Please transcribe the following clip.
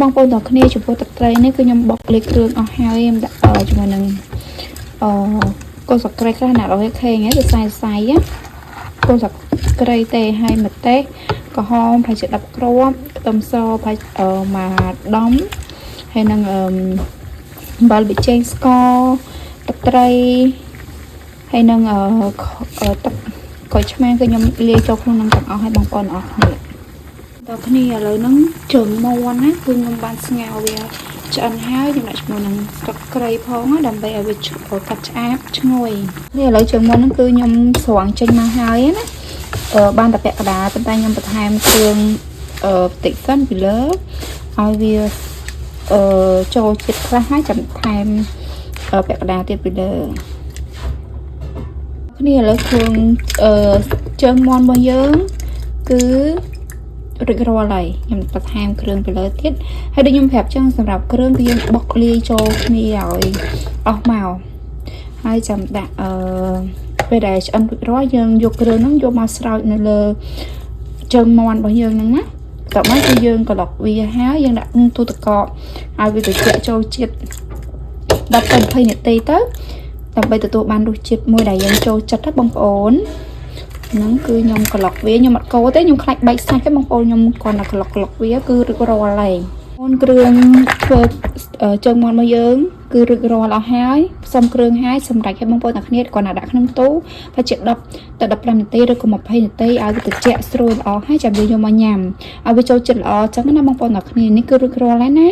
បងប្អូនទាំងគ្នាចំពោះទឹកត្រីនេះគឺខ្ញុំបុកលេខគ្រឿងអស់ហើយខ្ញុំដាក់ជាមួយនឹងកូនសក្តិខ្លះណាដល់ខេងហ្នឹងវាសាយសាយកូនសក្តិទេហើយម្ទេសក្រហមប្រហែលជា10គ្រាប់ខ្ទឹមសប្រហែលមួយដុំហើយនឹងអំបិលប៊ីចេងស្ករទឹកត្រីហើយនឹងទឹកក្រូចឆ្មាគឺខ្ញុំលាយចូលក្នុងនឹងទាំងអស់ឲ្យបងប្អូនអស់គ្នាដល់គ្នាឥឡូវហ្នឹងជើងមាន់ណាគឺខ្ញុំបានស្ងោរវាឆ្អិនហើយខ្ញុំដាក់ជាមួយនឹងស្លឹកគ្រៃផងដើម្បីឲ្យវាកាត់ឆ្អាបឈ្ងុយនេះឥឡូវជើងមាន់ហ្នឹងគឺខ្ញុំស្រង់ចេញមកហើយណាបានតែពាក់កណ្ដាលប៉ុន្តែខ្ញុំបន្ថែមគ្រឿងបន្តិចសិនពីលើឲ្យវាចូលជាតិខ្លះហើយចាំបន្ថែមពាក់កណ្ដាលទៀតពីលើគ្នាឥឡូវគ្រឿងជើងមាន់របស់យើងគឺរួចរាល់ហើយខ្ញុំបន្ថែមគ្រឿងពីលើទៀតហើយដូចខ្ញុំប្រាប់ចឹងសម្រាប់គ្រឿងគឺយើងបុកលាយចូលគ្នាឲ្យអស់មកហើយចាំដាក់ពេលដែលឆ្អិនរួចរាល់យើងយកគ្រឿងហ្នឹងយកមកស្រោចនៅលើជើងមាន់របស់យើងហ្នឹងណាតោះមកគឺយើងក្លុកវាហើយយើងដាក់ទូទឹកកកឲ្យវាត្រជាក់ចូលជាតិ10ទៅ20នាទីទៅដើម្បីទទួលបានរសជាតិមួយដែលយើងចូលចិត្តណាបងប្អូនហ្នឹងគឺខ្ញុំក្លុកវាខ្ញុំអត់កូរទេខ្ញុំខ្លាចបែកសាច់ទេបងប្អូនខ្ញុំគាត់តែក្លុកវាគឺរួចរាល់ហើយអូនគ្រឿងធ្វើជើងមាន់របស់យើងគឺរួចរាល់អស់ហើយផ្សំគ្រឿងហើយសម្រាប់ឲ្យបងប្អូនទាំងគ្នាគាត់ដាក់ក្នុងទូប្រហែលជា10ទៅ15នាទីឬក៏20នាទីឲ្យវាត្រជាក់ស្រួយល្អហើយចាំយើងយកមកញ៉ាំឲ្យវាចូលចិត្តល្អអញ្ចឹងណាបងប្អូនទាំងគ្នានេះគឺរួចរាល់ហើយណា